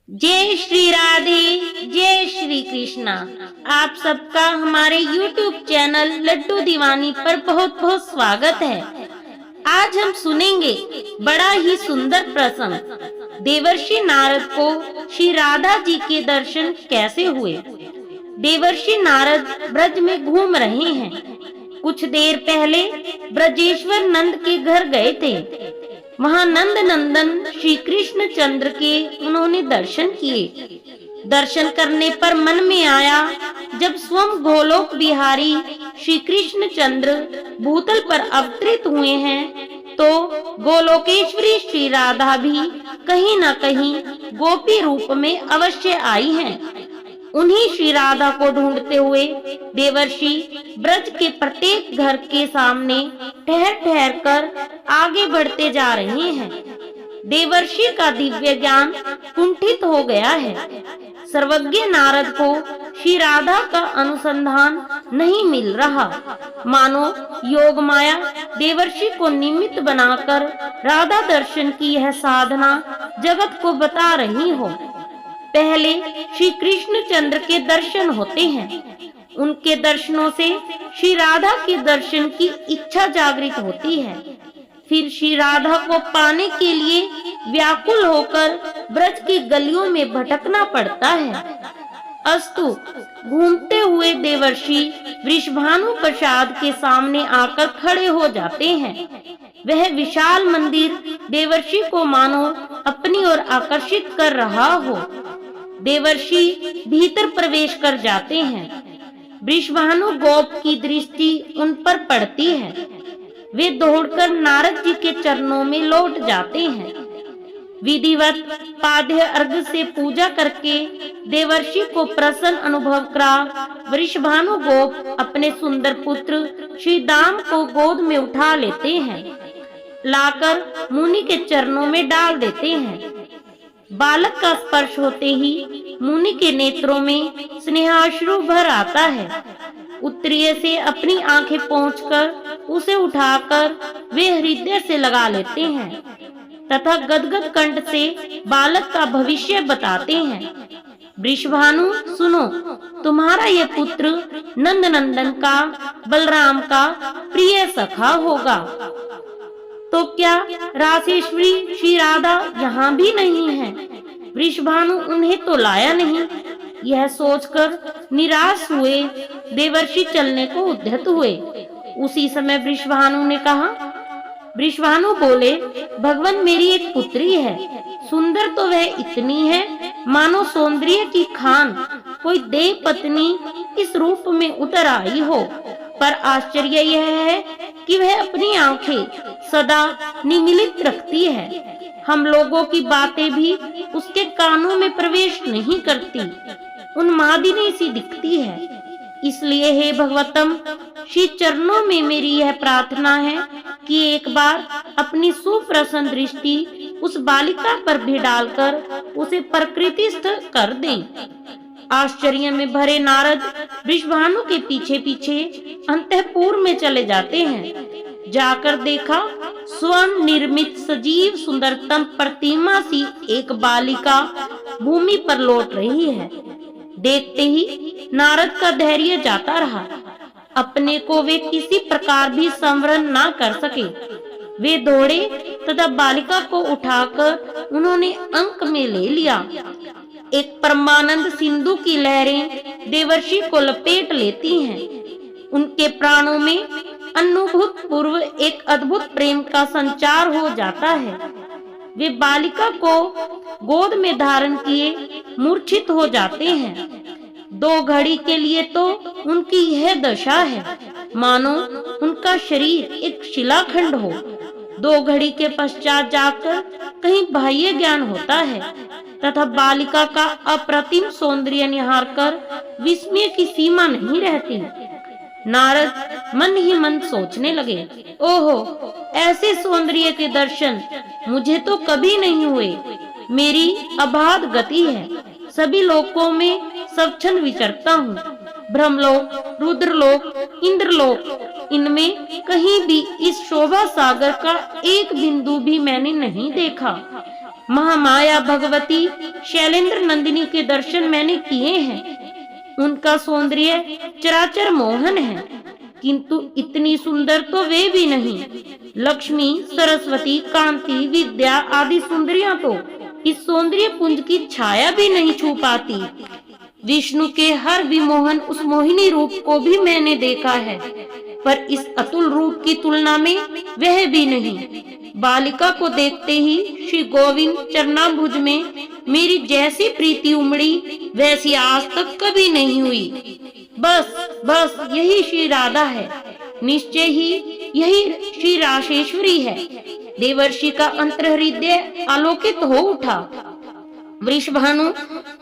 जय श्री राधे, जय श्री कृष्णा। आप सबका हमारे YouTube चैनल लड्डू दीवानी पर बहुत बहुत स्वागत है। आज हम सुनेंगे बड़ा ही सुंदर प्रसंग। देवर्षि नारद को श्री राधा जी के दर्शन कैसे हुए। देवर्षि नारद ब्रज में घूम रहे हैं। कुछ देर पहले ब्रजेश्वर नंद के घर गए थे। वहां नंद नंदन श्री कृष्ण चंद्र के उन्होंने दर्शन किए। दर्शन करने पर मन में आया, जब स्वयं गोलोक बिहारी श्री कृष्ण चंद्र भूतल पर अवतरित हुए हैं, तो गोलोकेश्वरी श्री राधा भी कहीं न कहीं गोपी रूप में अवश्य आई हैं। उन्हीं श्री राधा को ढूंढते हुए देवर्षि ब्रज के प्रत्येक घर के सामने ठहर ठहर कर आगे बढ़ते जा रहे हैं। देवर्षि का दिव्य ज्ञान कुंठित हो गया है। सर्वज्ञ नारद को श्री राधा का अनुसंधान नहीं मिल रहा। मानो योग माया देवर्षि को निमित्त बनाकर राधा दर्शन की यह साधना जगत को बता रही हो। पहले श्री कृष्ण चंद्र के दर्शन होते हैं। उनके दर्शनों से श्री राधा के दर्शन की इच्छा जागृत होती है। फिर श्री राधा को पाने के लिए व्याकुल होकर ब्रज की गलियों में भटकना पड़ता है। अस्तु, घूमते हुए देवर्षि वृषभानु प्रसाद के सामने आकर खड़े हो जाते हैं। वह विशाल मंदिर देवर्षि को मानो अपनी ओर आकर्षित कर रहा हो। देवर्षि भीतर प्रवेश कर जाते हैं। वृषभानु गोप की दृष्टि उन पर पड़ती है। वे दौड़कर नारद जी के चरणों में लौट जाते हैं। विधिवत पाद्य अर्घ से पूजा करके देवर्षि को प्रसन्न अनुभव करा वृषभानु गोप अपने सुंदर पुत्र श्री दाम को गोद में उठा लेते हैं। लाकर मुनि के चरणों में डाल देते हैं। बालक का स्पर्श होते ही मुनि के नेत्रों में स्नेहाश्रु भर आता है। उत्तरीय से अपनी आंखें पोंछकर उसे उठाकर वे हृदय से लगा लेते हैं तथा गदगद कंठ से बालक का भविष्य बताते हैं। वृषभानु, सुनो, तुम्हारा ये पुत्र नंद नंदन का, बलराम का प्रिय सखा होगा। तो क्या रासेश्वरी श्री राधा यहाँ भी नहीं है? वृषभानु उन्हें तो लाया नहीं। यह सोचकर निराश हुए देवर्षि चलने को उद्यत हुए। उसी समय वृषभानु ने कहा। वृषभानु बोले, भगवान, मेरी एक पुत्री है। सुंदर तो वह इतनी है मानो सौंदर्य की खान कोई देव पत्नी इस रूप में उतर आई हो। पर आश्चर्य यह है कि वह अपनी आंखें सदा निमीलित रखती है। हम लोगों की बातें भी उसके कानों में प्रवेश नहीं करती। उन्मादिनी सी दिखती है। इसलिए हे भगवतम, श्री चरणों में मेरी यह प्रार्थना है कि एक बार अपनी सुप्रसन्न दृष्टि उस बालिका पर भी डालकर उसे प्रकृतिस्थ कर दें। आश्चर्य में भरे नारद वृषभानु के पीछे पीछे अंतःपुर में चले जाते हैं। जाकर देखा, स्वर्ण निर्मित सजीव सुंदरतम प्रतिमा सी एक बालिका भूमि पर लौट रही है। देखते ही नारद का धैर्य जाता रहा। अपने को वे किसी प्रकार भी संवरण ना कर सके। वे दौड़े तथा बालिका को उठाकर उन्होंने अंक में ले लिया। एक परमानंद सिंधु की लहरें देवर्षि को लपेट लेती हैं। उनके प्राणों में अनुभूत पूर्व एक अद्भुत प्रेम का संचार हो जाता है। वे बालिका को गोद में धारण किए मूर्छित हो जाते हैं। 2 घड़ी के लिए तो उनकी यह दशा है मानो उनका शरीर एक शिलाखंड हो। 2 घड़ी के पश्चात जाकर कहीं बाह्य ज्ञान होता है तथा बालिका का अप्रतिम सौंदर्य निहार कर विस्मय की सीमा नहीं रहती। नारद मन ही मन सोचने लगे, ओहो, ऐसे सौंदर्य के दर्शन मुझे तो कभी नहीं हुए। मेरी अबाध गति है। सभी लोकों में सब क्षण विचरता हूँ। ब्रह्मलोक, रुद्रलोक, इंद्रलोक, इनमें कहीं भी इस शोभा सागर का एक बिंदु भी मैंने नहीं देखा। महामाया भगवती शैलेंद्र नंदिनी के दर्शन मैंने किए हैं। उनका सौंदर्य चराचर मोहन है, किंतु इतनी सुंदर तो वे भी नहीं। लक्ष्मी, सरस्वती, कांति, विद्या आदि सुंदरियां तो इस सौंदर्य पुंज की छाया भी नहीं छू पाती। विष्णु के हर विमोहन उस मोहिनी रूप को भी मैंने देखा है, पर इस अतुल रूप की तुलना में वह भी नहीं। बालिका को देखते ही श्री गोविंद चरणाम्बुज में मेरी जैसी प्रीति उमड़ी वैसी आज तक कभी नहीं हुई। बस बस यही श्री राधा है, निश्चय ही यही श्री राशेश्वरी है। देवर्षि का अंतर्हृदय आलोकित हो उठा। वृषभानु,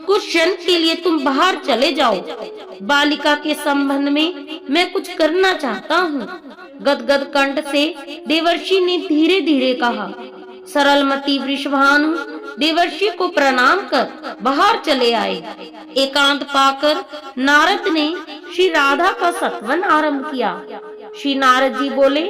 कुछ क्षण के लिए तुम बाहर चले जाओ। बालिका के संबंध में मैं कुछ करना चाहता हूँ। गदगद कंठ से देवर्षि ने धीरे धीरे कहा। सरलमती वृषभानु देवर्षि को प्रणाम कर बाहर चले आए। एकांत पाकर नारद ने श्री राधा का सत्वन आरंभ किया। श्री नारद जी बोले,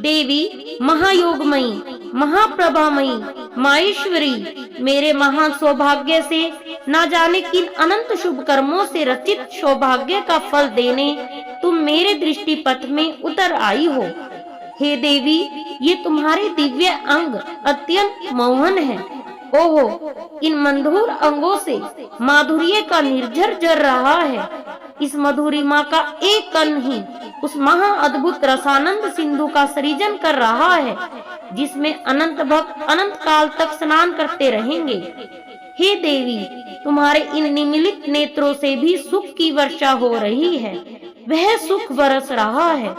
देवी महायोगमयी, महाप्रभामयी, माहेश्वरी, मेरे महान सौभाग्य से न जाने किन अनंत शुभ कर्मों से रचित सौभाग्य का फल देने तुम मेरे दृष्टि पथ में उतर आई हो। हे देवी, ये तुम्हारे दिव्य अंग अत्यंत मोहन है। ओहो, इन मंधुर अंगों से माधुर्य का निर्झर झर रहा है। इस मधुरिमा का एक कण ही उस महा अद्भुत रसानंद सिंधु का सृजन कर रहा है, जिसमें अनंत भक्त अनंत काल तक स्नान करते रहेंगे। हे देवी, तुम्हारे इन निमिलित नेत्रों से भी सुख की वर्षा हो रही है। वह सुख बरस रहा है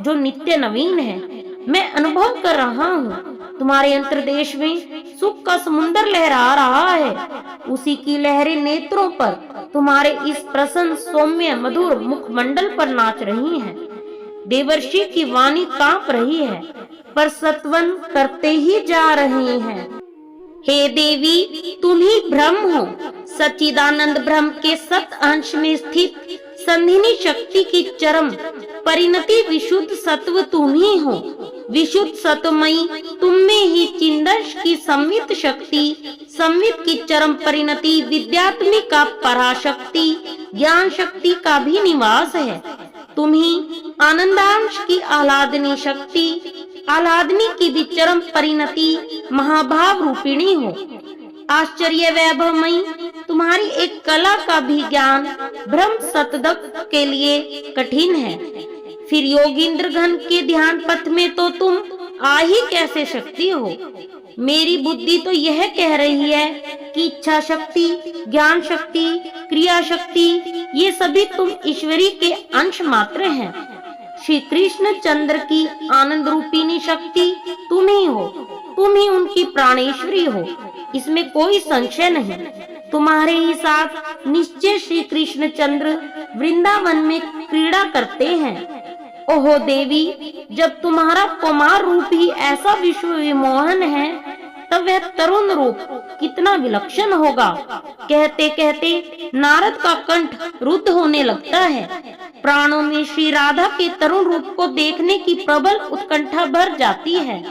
जो नित्य नवीन है। मैं अनुभव कर रहा हूँ। तुम्हारे अंतर्देश में सुख का समुन्दर लहरा रहा है। उसी की लहरें नेत्रों पर तुम्हारे इस प्रसन्न सौम्य मधुर मुखमंडल पर नाच रही हैं। देवर्षि की वाणी कांप रही है, पर सत्वन करते ही जा रहे हैं। हे देवी, तुम ही ब्रह्म हो। सच्चिदानंद ब्रह्म के सत अंश में स्थित संधिनी शक्ति की चरम परिणति विशुद्ध सत्व तुम ही हो। विशुद्ध सत्वमयी तुम में ही चिंदश की संवित शक्ति, संवित की चरम परिणति, विद्यात्मी का पराशक्ति, ज्ञान शक्ति का भी निवास है। तुम ही आनंदांश की आह्लादनी शक्ति, आह्लादनी की भी चरम परिणति, महाभाव रूपिणी हो। आश्चर्य वैभवमयी तुम्हारी एक कला का भी ज्ञान ब्रह्म सतदक के लिए कठिन है। फिर योगींद्र घन के ध्यान पथ में तो तुम आ ही कैसे सकती हो। मेरी बुद्धि तो यह कह रही है कि इच्छा शक्ति, ज्ञान शक्ति, क्रिया शक्ति, ये सभी तुम ईश्वरी के अंश मात्र हैं। श्री कृष्ण चंद्र की आनंद रूपिणी शक्ति तुम ही हो। तुम ही उनकी प्राणेश्वरी हो, इसमें कोई संशय नहीं। तुम्हारे ही साथ निश्चय श्री कृष्ण चंद्र वृंदावन में क्रीड़ा करते हैं। ओहो देवी, जब तुम्हारा कुमार रूप ही ऐसा विश्व विमोहन है, तब वह तरुण रूप कितना विलक्षण होगा। कहते कहते नारद का कंठ रुद्ध होने लगता है। प्राणों में श्री राधा के तरुण रूप को देखने की प्रबल उत्कंठा भर जाती है।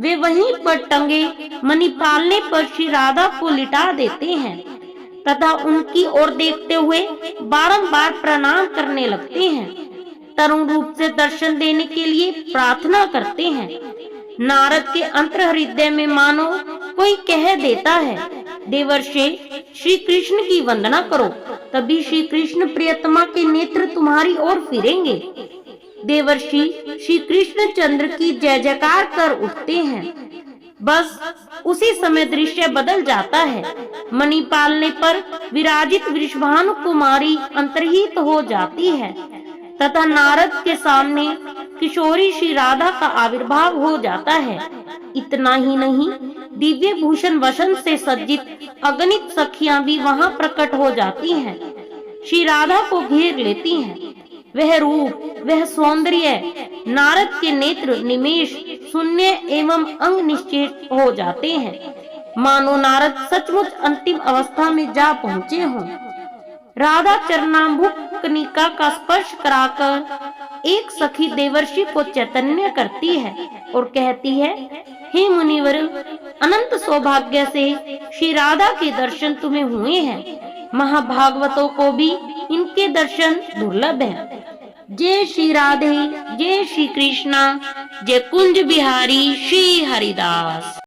वे वहीं पर टंगे मणिपालने पर श्री राधा को लिटा देते हैं तथा उनकी ओर देखते हुए बारंबार प्रणाम करने लगते हैं। तरुण रूप से दर्शन देने के लिए प्रार्थना करते हैं। नारद के अंतर्हृदय में मानो कोई कह देता है, देवर्षि, श्री कृष्ण की वंदना करो, तभी श्री कृष्ण प्रियतमा के नेत्र तुम्हारी ओर फिरेंगे। देवर्षि श्री कृष्ण चंद्र की जय जयकार कर उठते हैं। बस उसी समय दृश्य बदल जाता है। मणि पालने पर विराजित वृषभानु कुमारी अंतर्हित हो जाती है तथा नारद के सामने किशोरी श्री राधा का आविर्भाव हो जाता है। इतना ही नहीं, दिव्य भूषण वसन से सज्जित अगणित सखियां भी वहां प्रकट हो जाती हैं। श्री राधा को घेर लेती हैं। वह रूप, वह सौंदर्य, नारद के नेत्र निमेष शून्य एवं अंग निश्चेत हो जाते हैं, मानो नारद सचमुच अंतिम अवस्था में जा पहुँचे हों। राधा चरणाम्बुक कनिका का स्पर्श कराकर एक सखी देवर्षि को चैतन्य करती है और कहती है, हे मुनिवर, अनंत सौभाग्य से श्री राधा के दर्शन तुम्हें हुए हैं। महाभागवतों को भी इनके दर्शन दुर्लभ हैं। जय श्री राधे, जय श्री कृष्णा, जय कुंज बिहारी श्री हरिदास।